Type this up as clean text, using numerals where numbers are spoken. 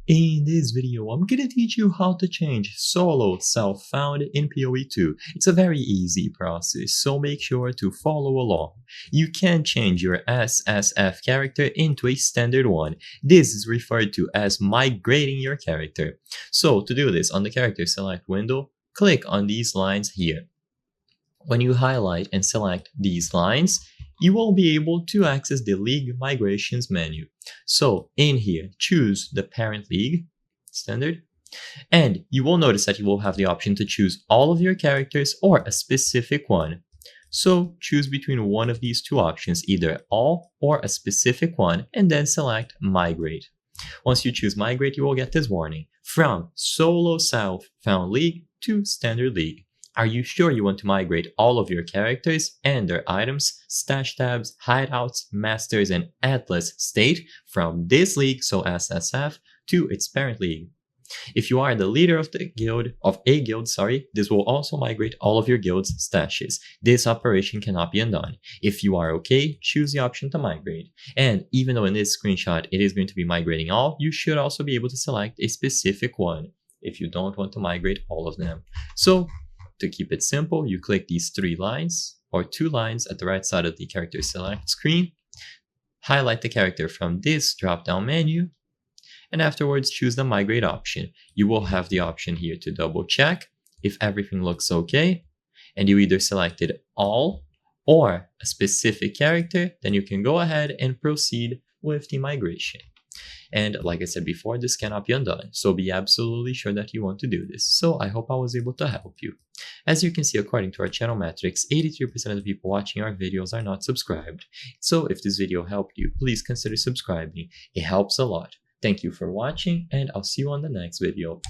In this video, I'm gonna teach you how to change solo self-found in POE2. It's a very easy process, so make sure to follow along. You can change your SSF character into a standard one. This is referred to as migrating your character. So to do this, on the character select window, click on these lines here. When you highlight and select these lines, you will be able to access the League Migrations menu. So in here, choose the parent league, standard, and you will notice that you will have the option to choose all of your characters or a specific one. So choose between one of these two options, either all or a specific one, and then select Migrate. Once you choose Migrate, you will get this warning: from Solo Self-Found League to Standard League. Are you sure you want to migrate all of your characters and their items, stash tabs, hideouts, masters, and atlas state from this league, so SSF, to its parent league? If you are the leader of a guild, this will also migrate all of your guild's stashes. This operation cannot be undone. If you are okay, choose the option to migrate. And even though in this screenshot it is going to be migrating all, you should also be able to select a specific one if you don't want to migrate all of them. So to keep it simple, you click these three lines or two lines at the right side of the character select screen, highlight the character from this drop-down menu, and afterwards choose the migrate option. You will have the option here to double check if everything looks okay, and you either selected all or a specific character, then you can go ahead and proceed with the migration. And like I said before, this cannot be undone, so be absolutely sure that you want to do this. So I hope I was able to help you. As you can see, according to our channel metrics, 83% of the people watching our videos are not subscribed. So if this video helped you, please consider subscribing. It helps a lot. Thank you for watching, and I'll see you on the next video.